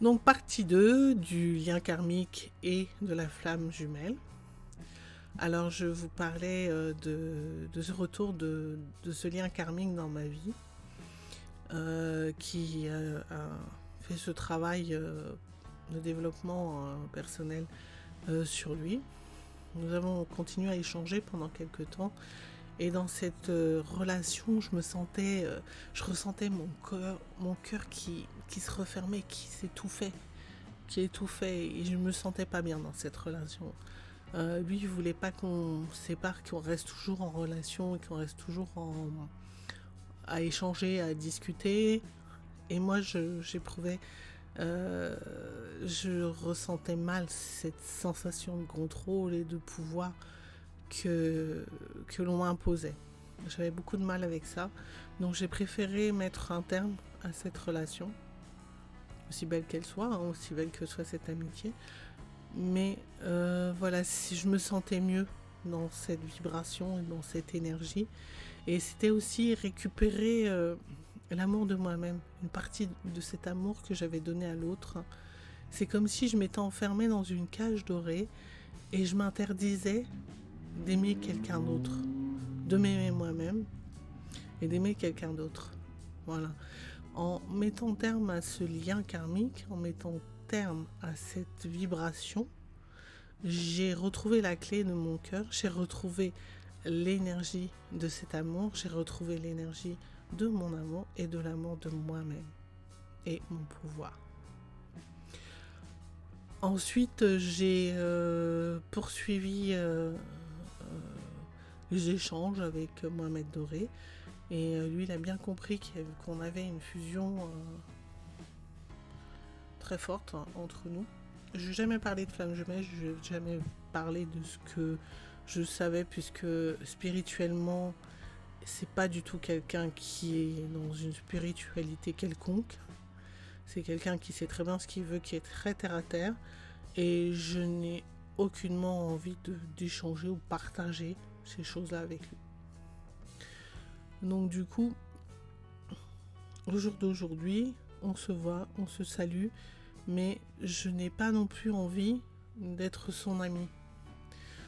Donc partie 2 du lien karmique et de la flamme jumelle. Alors je vous parlais de ce retour de ce lien karmique dans ma vie qui a fait ce travail de développement personnel sur lui. Nous avons continué à échanger pendant quelques temps et dans cette relation je ressentais mon cœur qui se refermait, qui étouffait et je me sentais pas bien dans cette relation. Lui, il voulait pas qu'on se sépare, qu'on reste toujours en relation et qu'on reste toujours à échanger, à discuter. Et moi, j'éprouvais, euh, je ressentais mal cette sensation de contrôle et de pouvoir que l'on m'imposait. J'avais beaucoup de mal avec ça. Donc j'ai préféré mettre un terme à cette relation, aussi belle qu'elle soit, hein, aussi belle que soit cette amitié. Mais voilà, si je me sentais mieux dans cette vibration et dans cette énergie. Et c'était aussi récupérer l'amour de moi-même, une partie de cet amour que j'avais donné à l'autre. C'est comme si je m'étais enfermée dans une cage dorée et je m'interdisais d'aimer quelqu'un d'autre, de m'aimer moi-même et d'aimer quelqu'un d'autre. Voilà. En mettant terme à ce lien karmique, en mettant terme à cette vibration, j'ai retrouvé la clé de mon cœur, j'ai retrouvé l'énergie de cet amour, j'ai retrouvé l'énergie de mon amour et de l'amour de moi-même et mon pouvoir. Ensuite, j'ai poursuivi les échanges avec Mohamed Doré et lui, il a bien compris qu'on avait une fusion très forte entre nous. Je n'ai jamais parlé de flamme jumelle, je n'ai jamais parlé de ce que je savais, puisque spirituellement, c'est pas du tout quelqu'un qui est dans une spiritualité quelconque. C'est quelqu'un qui sait très bien ce qu'il veut, qui est très terre à terre. Et je n'ai aucunement envie d'échanger ou partager ces choses-là avec lui. Donc du coup, au jour d'aujourd'hui, on se voit, on se salue, mais je n'ai pas non plus envie d'être son ami.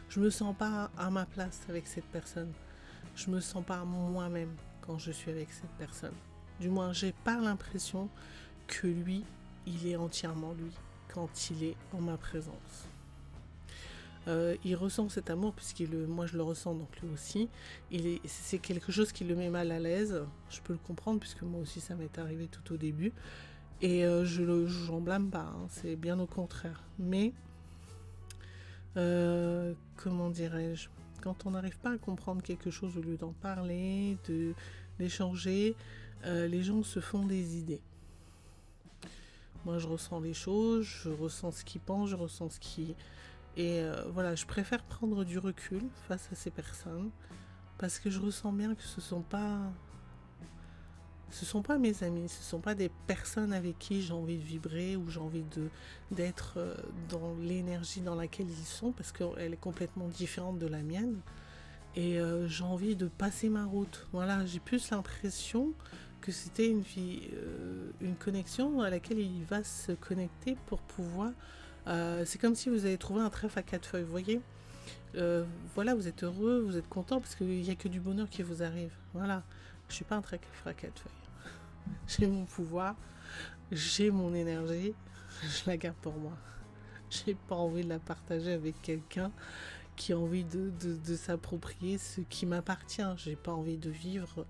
Je me sens pas à ma place avec cette personne. Je me sens pas moi-même quand je suis avec cette personne. Du moins, j'ai pas l'impression que lui, il est entièrement lui quand il est en ma présence. Il ressent cet amour moi je le ressens donc lui aussi. C'est quelque chose qui le met mal à l'aise. Je peux le comprendre puisque moi aussi ça m'est arrivé tout au début. Et j'en blâme pas, hein, c'est bien au contraire. Mais comment dirais-je, quand on n'arrive pas à comprendre quelque chose au lieu d'en parler, d'échanger, les gens se font des idées. Moi, je ressens les choses, je ressens ce qu'ils pensent, je ressens ce qui... Et voilà, je préfère prendre du recul face à ces personnes parce que je ressens bien que ce sont pas mes amis, ce sont pas des personnes avec qui j'ai envie de vibrer ou j'ai envie d'être dans l'énergie dans laquelle ils sont parce qu'elle est complètement différente de la mienne. Et j'ai envie de passer ma route. Voilà, j'ai plus l'impression que c'était une connexion à laquelle il va se connecter pour pouvoir... c'est comme si vous avez trouvé un trèfle à quatre feuilles, vous voyez. Voilà, vous êtes heureux, vous êtes content parce qu'il n'y a que du bonheur qui vous arrive. Voilà, je suis pas un trèfle à quatre feuilles. J'ai mon pouvoir, j'ai mon énergie, je la garde pour moi. J'ai pas envie de la partager avec quelqu'un qui a envie de s'approprier ce qui m'appartient. J'ai pas envie de vivre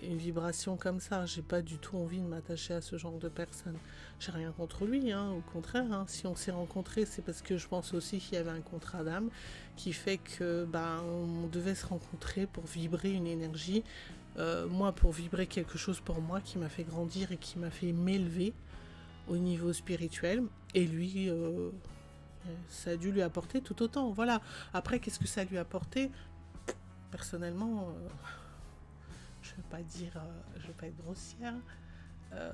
une vibration comme ça. J'ai pas du tout envie de m'attacher à ce genre de personne. J'ai rien contre lui, hein, au contraire. Hein. Si on s'est rencontrés, c'est parce que je pense aussi qu'il y avait un contrat d'âme qui fait que on devait se rencontrer pour vibrer une énergie. Moi, pour vibrer quelque chose pour moi qui m'a fait grandir et qui m'a fait m'élever au niveau spirituel. Et lui, ça a dû lui apporter tout autant. Voilà. Après, qu'est-ce que ça lui a apporté? Personnellement, je vais pas être grossière. Euh,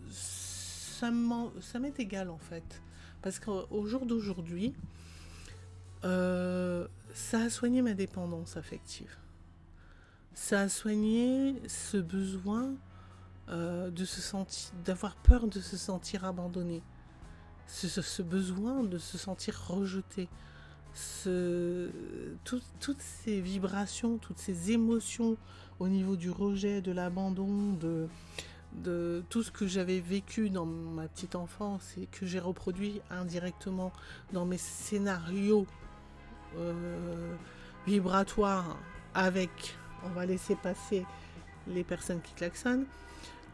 ça m'est égal en fait. Parce qu'au jour d'aujourd'hui, ça a soigné ma dépendance affective. Ça a soigné ce besoin d'avoir peur de se sentir abandonné, ce besoin de se sentir rejeté, toutes ces vibrations, toutes ces émotions au niveau du rejet, de l'abandon, de tout ce que j'avais vécu dans ma petite enfance et que j'ai reproduit indirectement dans mes scénarios vibratoires avec, on va laisser passer les personnes qui klaxonnent,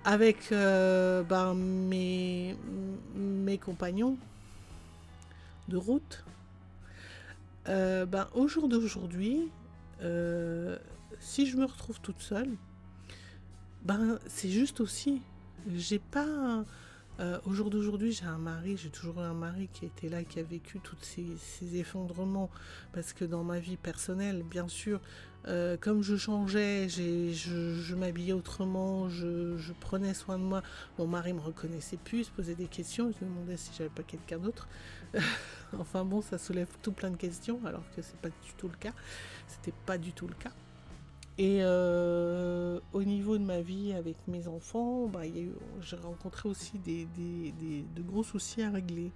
avec mes compagnons de route. Au jour d'aujourd'hui, si je me retrouve toute seule, c'est juste aussi, j'ai pas... au jour d'aujourd'hui, j'ai toujours eu un mari qui était là, qui a vécu tous ces effondrements, parce que dans ma vie personnelle, bien sûr, comme je changeais, je m'habillais autrement, je prenais soin de moi, mon mari me reconnaissait plus, il se posait des questions, il se demandait si j'avais pas quelqu'un d'autre. Enfin bon, ça soulève tout plein de questions, alors que c'est pas du tout le cas. C'était pas du tout le cas. Et au niveau de ma vie avec mes enfants, j'ai rencontré aussi de gros soucis à régler,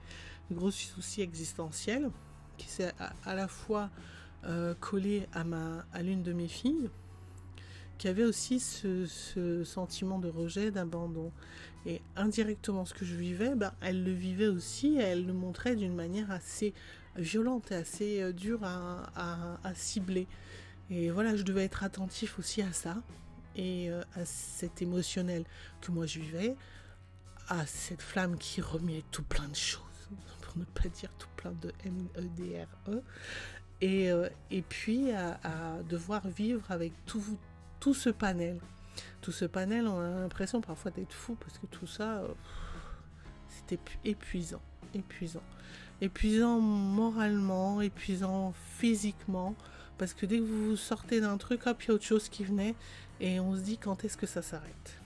de gros soucis existentiels, qui s'est à la fois collé à l'une de mes filles, qui avait aussi ce sentiment de rejet, d'abandon. Et indirectement, ce que je vivais, elle le vivait aussi, et elle le montrait d'une manière assez violente et assez dure à cibler. Et voilà, je devais être attentif aussi à ça, et à cet émotionnel que moi je vivais, à cette flamme qui remuait tout plein de choses, pour ne pas dire tout plein de MEDRE, et puis à devoir vivre avec tout ce panel. Tout ce panel, on a l'impression parfois d'être fou, parce que tout ça, c'était épuisant. Épuisant moralement, épuisant physiquement, parce que dès que vous sortez d'un truc, hop, il y a autre chose qui venait, et on se dit quand est-ce que ça s'arrête.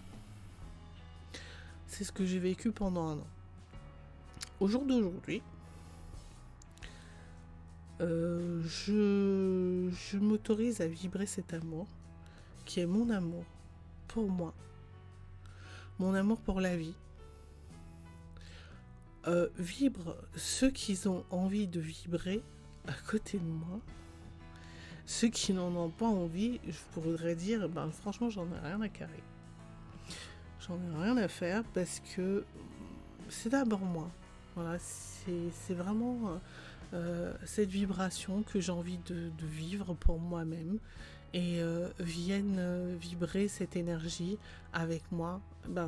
C'est ce que j'ai vécu pendant 1 an. Au jour d'aujourd'hui, je m'autorise à vibrer cet amour, qui est mon amour pour moi, mon amour pour la vie. Vibre ceux qui ont envie de vibrer à côté de moi. Ceux qui n'en ont pas envie, je pourrais dire, franchement, j'en ai rien à carrer. J'en ai rien à faire, parce que c'est d'abord moi. Voilà, c'est vraiment cette vibration que j'ai envie de vivre pour moi-même, et viennent vibrer cette énergie avec moi,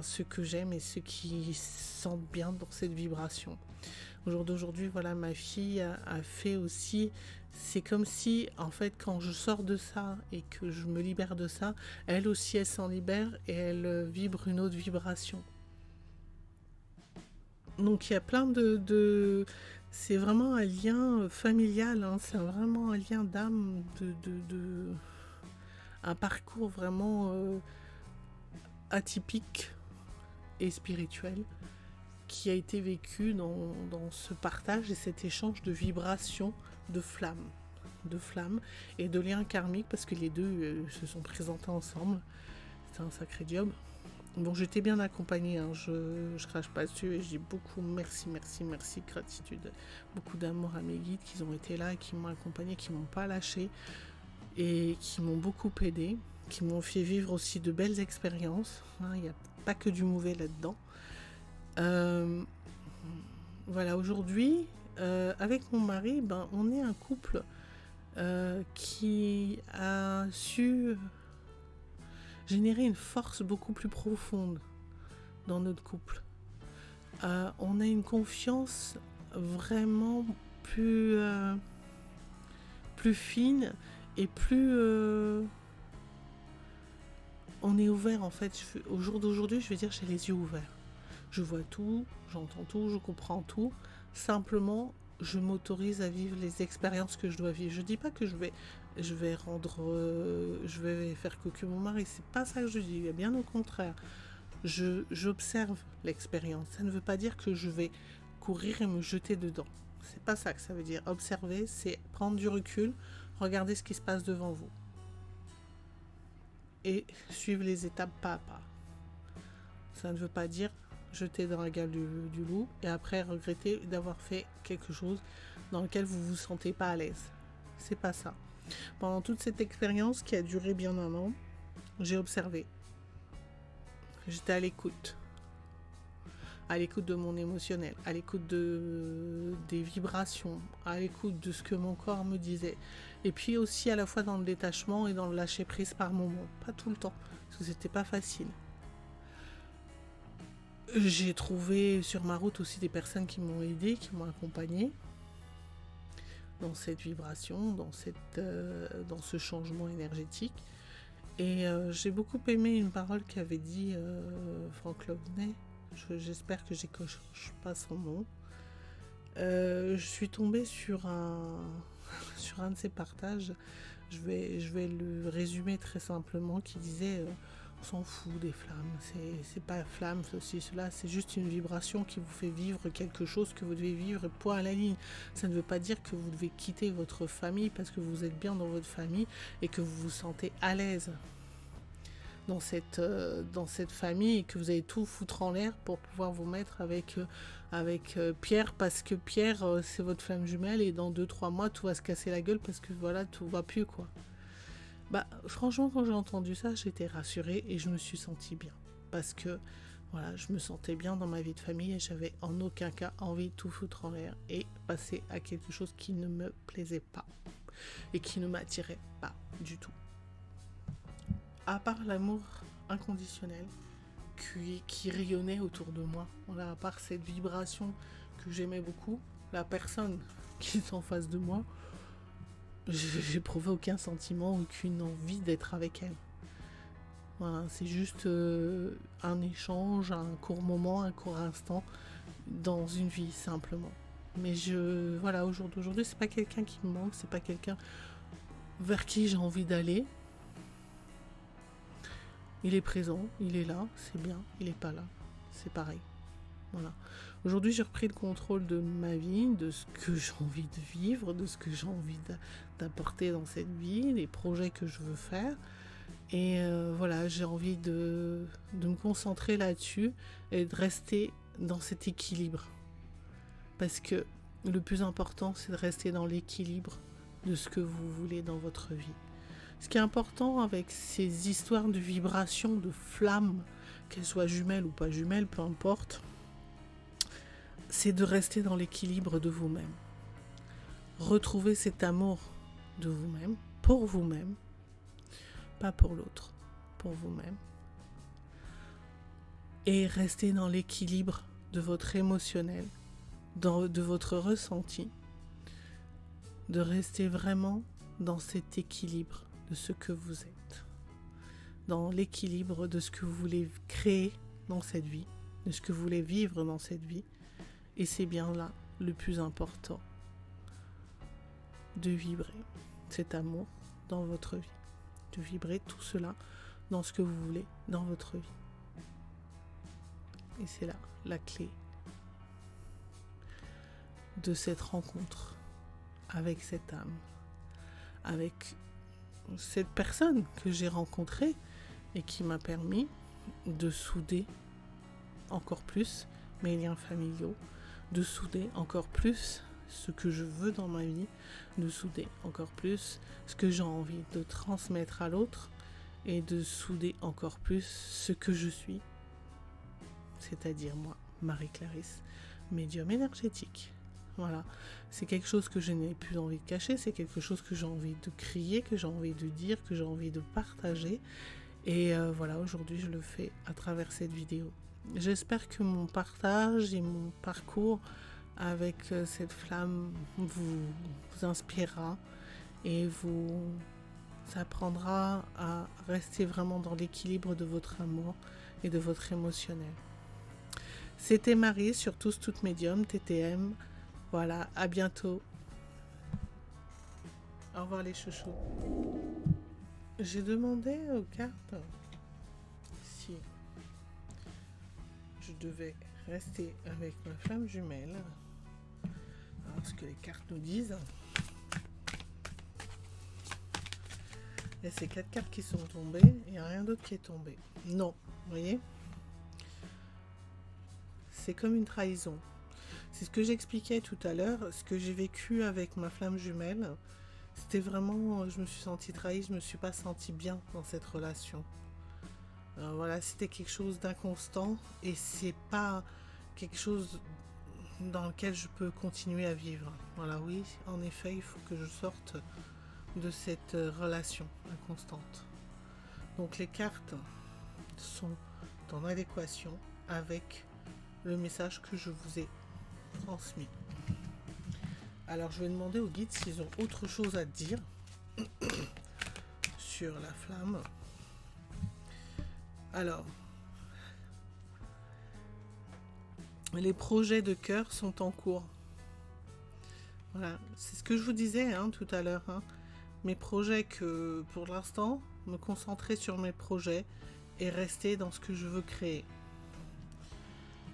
ceux que j'aime et ceux qui se sentent bien dans cette vibration. Au jour d'aujourd'hui, voilà, ma fille a fait aussi, c'est comme si, en fait, quand je sors de ça et que je me libère de ça, elle aussi, elle s'en libère, et elle vibre une autre vibration. Donc il y a plein c'est vraiment un lien familial, hein, c'est vraiment un lien d'âme, un parcours vraiment atypique et spirituel, qui a été vécu dans ce partage et cet échange de vibrations, de flammes et de liens karmiques, parce que les deux se sont présentés ensemble. C'est un sacré job. Bon, j'étais bien accompagnée, hein, je crache pas dessus, et je dis beaucoup merci, gratitude, beaucoup d'amour à mes guides qui ont été là, qui m'ont accompagnée, qui m'ont pas lâché, et qui m'ont beaucoup aidé, qui m'ont fait vivre aussi de belles expériences, hein, il n'y a pas que du mauvais là-dedans. Voilà, aujourd'hui, avec mon mari, on est un couple qui a su générer une force beaucoup plus profonde dans notre couple. On a une confiance vraiment plus fine, et plus on est ouvert, en fait. Au jour d'aujourd'hui, je veux dire, j'ai les yeux ouverts. Je vois tout, j'entends tout, je comprends tout. Simplement, je m'autorise à vivre les expériences que je dois vivre. Je dis pas que je vais faire que mon mari. C'est pas ça que je dis. Bien au contraire. J'observe l'expérience. Ça ne veut pas dire que je vais courir et me jeter dedans. C'est pas ça que ça veut dire. Observer, c'est prendre du recul, regarder ce qui se passe devant vous, et suivre les étapes pas à pas. Ça ne veut pas dire jeter dans la gueule du loup et après regretter d'avoir fait quelque chose dans lequel vous vous sentez pas à l'aise. C'est pas ça. Pendant toute cette expérience qui a duré bien un an, j'ai observé. J'étais à l'écoute de mon émotionnel, à l'écoute des vibrations, à l'écoute de ce que mon corps me disait. Et puis aussi à la fois dans le détachement et dans le lâcher prise par moments. Pas tout le temps, parce que c'était pas facile. J'ai trouvé sur ma route aussi des personnes qui m'ont aidé, qui m'ont accompagné dans cette vibration, dans ce changement énergétique. Et j'ai beaucoup aimé une parole qu'avait dit Franck Lobnet. J'espère que j'écorche pas son nom. Je suis tombée sur un de ses partages. Je vais le résumer très simplement, qui disait on s'en fout des flammes, c'est pas flamme, ceci, cela, c'est juste une vibration qui vous fait vivre quelque chose que vous devez vivre, point à la ligne. Ça ne veut pas dire que vous devez quitter votre famille parce que vous êtes bien dans votre famille et que vous vous sentez à l'aise dans cette famille et que vous allez tout foutre en l'air pour pouvoir vous mettre avec Pierre, parce que Pierre c'est votre flamme jumelle et dans 2-3 mois tout va se casser la gueule parce que voilà, tout va plus quoi. Franchement, quand j'ai entendu ça, j'étais rassurée et je me suis sentie bien parce que voilà, je me sentais bien dans ma vie de famille et j'avais en aucun cas envie de tout foutre en l'air et passer à quelque chose qui ne me plaisait pas et qui ne m'attirait pas du tout. À part l'amour inconditionnel qui rayonnait autour de moi, voilà, à part cette vibration que j'aimais beaucoup, la personne qui est en face de moi, j'éprouvais aucun sentiment, aucune envie d'être avec elle. Voilà, c'est juste un échange, un court moment, un court instant dans une vie simplement. Mais voilà, au jour d'aujourd'hui, c'est pas quelqu'un qui me manque, c'est pas quelqu'un vers qui j'ai envie d'aller. Il est présent, il est là, c'est bien, il est pas là, c'est pareil. Voilà. Aujourd'hui, j'ai repris le contrôle de ma vie, de ce que j'ai envie de vivre, de ce que j'ai envie d'apporter dans cette vie, les projets que je veux faire. Et voilà, j'ai envie de me concentrer là-dessus et de rester dans cet équilibre. Parce que le plus important, c'est de rester dans l'équilibre de ce que vous voulez dans votre vie. Ce qui est important avec ces histoires de vibrations, de flammes, qu'elles soient jumelles ou pas jumelles, peu importe, c'est de rester dans l'équilibre de vous-même. Retrouver cet amour de vous-même, pour vous-même, pas pour l'autre, pour vous-même. Et rester dans l'équilibre de votre émotionnel, de votre ressenti. De rester vraiment dans cet équilibre de ce que vous êtes. Dans l'équilibre de ce que vous voulez créer dans cette vie, de ce que vous voulez vivre dans cette vie. Et c'est bien là le plus important, de vibrer cet amour dans votre vie, de vibrer tout cela dans ce que vous voulez dans votre vie. Et c'est là la clé de cette rencontre avec cette âme, avec cette personne que j'ai rencontrée et qui m'a permis de souder encore plus mes liens familiaux, de souder encore plus ce que je veux dans ma vie, de souder encore plus ce que j'ai envie de transmettre à l'autre et de souder encore plus ce que je suis, c'est-à-dire moi, Marie-Clarisse, médium énergétique. Voilà, c'est quelque chose que je n'ai plus envie de cacher, c'est quelque chose que j'ai envie de crier, que j'ai envie de dire, que j'ai envie de partager. Et voilà, aujourd'hui je le fais à travers cette vidéo. J'espère que mon partage et mon parcours avec cette flamme vous inspirera et vous apprendra à rester vraiment dans l'équilibre de votre amour et de votre émotionnel. C'était Marie sur Tous Toutes Médium, TTM. Voilà, à bientôt. Au revoir les chouchous. J'ai demandé aux cartes si je devais rester avec ma flamme jumelle. Alors, ce que les cartes nous disent. Et c'est 4 cartes qui sont tombées, il n'y a rien d'autre qui est tombé. Non, vous voyez ? c'est comme une trahison. C'est ce que j'expliquais tout à l'heure, ce que j'ai vécu avec ma flamme jumelle. C'était vraiment, je me suis sentie trahie, je me suis pas sentie bien dans cette relation. Voilà, c'était quelque chose d'inconstant et c'est pas quelque chose dans lequel je peux continuer à vivre. Voilà, oui, en effet, il faut que je sorte de cette relation inconstante. Donc les cartes sont en adéquation avec le message que je vous ai transmis. Alors je vais demander aux guides s'ils ont autre chose à dire sur la flamme. Alors, les projets de cœur sont en cours. Voilà, c'est ce que je vous disais tout à l'heure. Mes projets que pour l'instant, me concentrer sur mes projets et rester dans ce que je veux créer.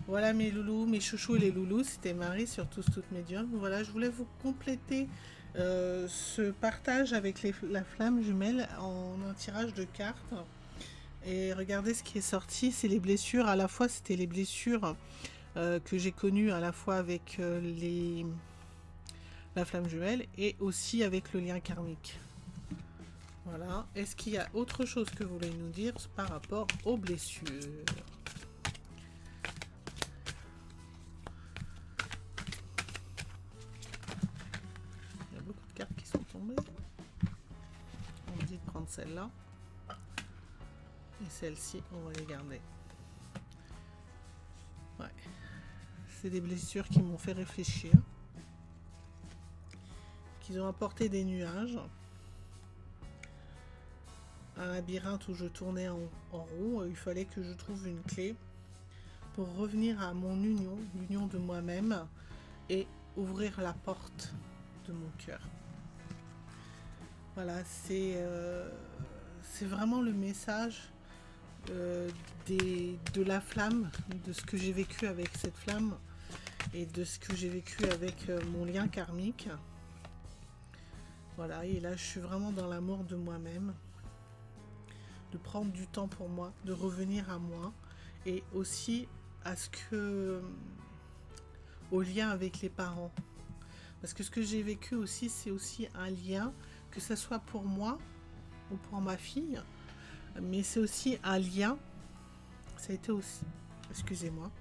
Voilà mes loulous, mes chouchous et les loulous, c'était Marie sur Tous Toutes Médium. Voilà, je voulais vous compléter ce partage avec la flamme jumelle en un tirage de cartes. Et regardez ce qui est sorti, c'est les blessures. À la fois, c'était les blessures que j'ai connues à la fois avec la flamme jumelle et aussi avec le lien karmique. Voilà. Est-ce qu'il y a autre chose que vous voulez nous dire par rapport aux blessures ? Il y a beaucoup de cartes qui sont tombées. On me dit de prendre celle-là. Et celle-ci, on va les garder. Ouais. C'est des blessures qui m'ont fait réfléchir. Qui ont apporté des nuages. Un labyrinthe où je tournais en rond. Il fallait que je trouve une clé pour revenir à mon union, l'union de moi-même et ouvrir la porte de mon cœur. Voilà, c'est vraiment le message de la flamme, de ce que j'ai vécu avec cette flamme et de ce que j'ai vécu avec mon lien karmique. Voilà, et là je suis vraiment dans l'amour de moi-même, de prendre du temps pour moi, de revenir à moi et aussi à ce que au lien avec les parents. Parce que ce que j'ai vécu aussi, c'est aussi un lien, que ce soit pour moi ou pour ma fille, mais c'est aussi un lien, ça a été aussi, excusez-moi,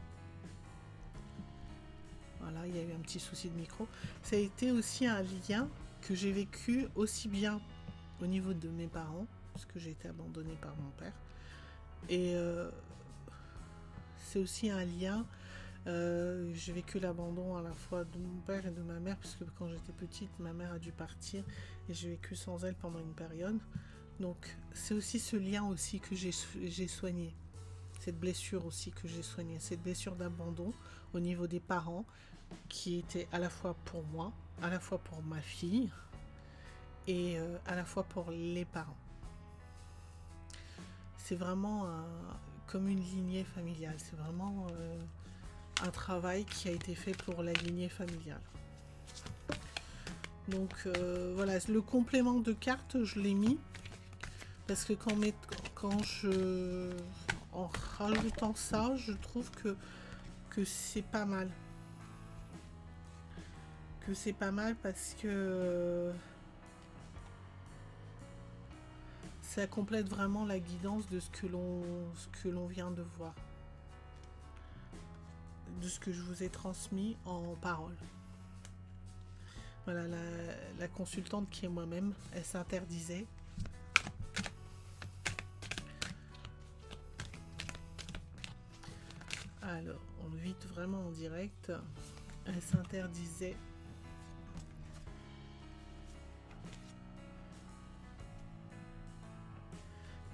voilà, il y a eu un petit souci de micro, ça a été aussi un lien que j'ai vécu aussi bien au niveau de mes parents, parce que j'ai été abandonnée par mon père, et c'est aussi un lien, j'ai vécu l'abandon à la fois de mon père et de ma mère, puisque quand j'étais petite, ma mère a dû partir, et j'ai vécu sans elle pendant une période. Donc c'est aussi ce lien aussi que j'ai soigné, cette blessure aussi que j'ai soignée, cette blessure d'abandon au niveau des parents qui était à la fois pour moi, à la fois pour ma fille et à la fois pour les parents. C'est vraiment comme une lignée familiale, c'est vraiment un travail qui a été fait pour la lignée familiale. Donc voilà, le complément de cartes, je l'ai mis parce que en rajoutant ça, je trouve que c'est pas mal. Que c'est pas mal parce que ça complète vraiment la guidance de ce que l'on vient de voir. De ce que je vous ai transmis en parole. Voilà, la consultante qui est moi-même, elle s'interdisait. Alors, on vite vraiment en direct. Elle s'interdisait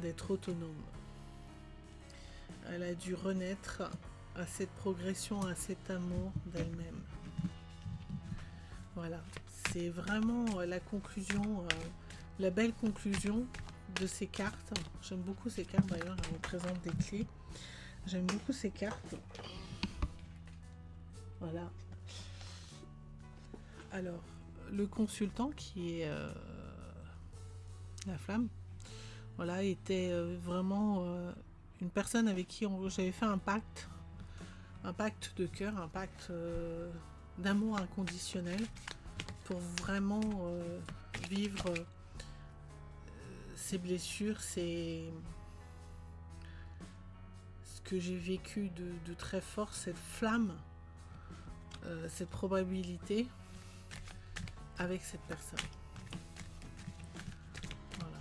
d'être autonome. Elle a dû renaître à cette progression, à cet amour d'elle-même. Voilà, c'est vraiment la conclusion, la belle conclusion de ces cartes. J'aime beaucoup ces cartes d'ailleurs, elles représentent des clés. J'aime beaucoup ces cartes. Voilà. Alors, le consultant qui est la flamme, voilà, était vraiment une personne avec qui j'avais fait un pacte un pacte de cœur, un pacte d'amour inconditionnel pour vraiment vivre ces blessures, ce que j'ai vécu de très fort, cette flamme, cette probabilité avec cette personne. Voilà.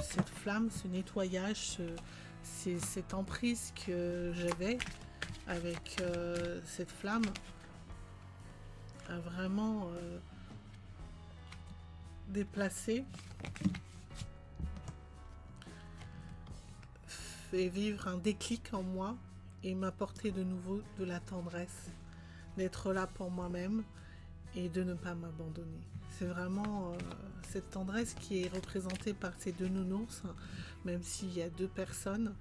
Cette flamme, ce nettoyage, cette emprise que j'avais avec cette flamme a vraiment déplacé, fait vivre un déclic en moi et m'apporter de nouveau de la tendresse, d'être là pour moi-même et de ne pas m'abandonner. C'est vraiment cette tendresse qui est représentée par ces deux nounours, même s'il y a deux personnes.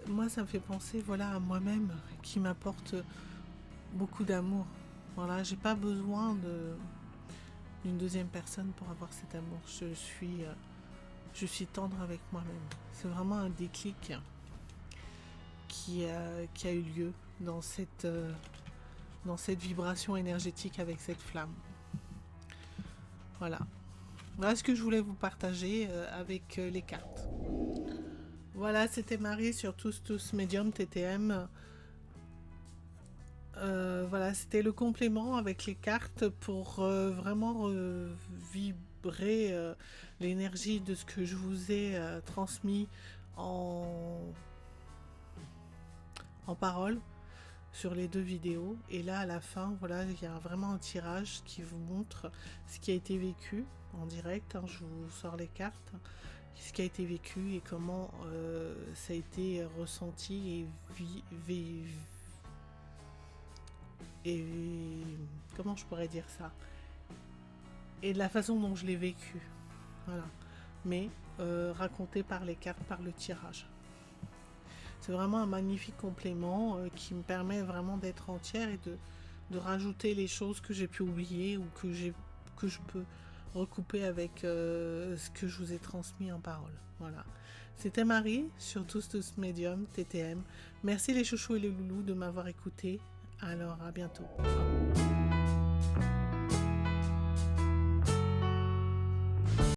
Moi, ça me fait penser à moi-même qui m'apporte beaucoup d'amour. Voilà, j'ai pas besoin d'une deuxième personne pour avoir cet amour. Je suis tendre avec moi-même. C'est vraiment un déclic qui a eu lieu dans cette vibration énergétique avec cette flamme. Voilà. Voilà ce que je voulais vous partager avec les cartes. Voilà, c'était Marie sur Tous Medium TTM. Voilà, c'était le complément avec les cartes pour vraiment vibrer l'énergie de ce que je vous ai transmis en parole sur les deux vidéos. Et là, à la fin, voilà, il y a vraiment un tirage qui vous montre ce qui a été vécu en direct. Je vous sors les cartes, ce qui a été vécu et comment ça a été ressenti et comment je pourrais dire ça, et de la façon dont je l'ai vécu, voilà, mais raconté par les cartes, par le tirage. C'est vraiment un magnifique complément qui me permet vraiment d'être entière et de rajouter les choses que j'ai pu oublier ou que je peux recouper avec ce que je vous ai transmis en parole. Voilà. C'était Marie sur Tous Medium TTM. Merci les chouchous et les loulous de m'avoir écouté. Alors à bientôt.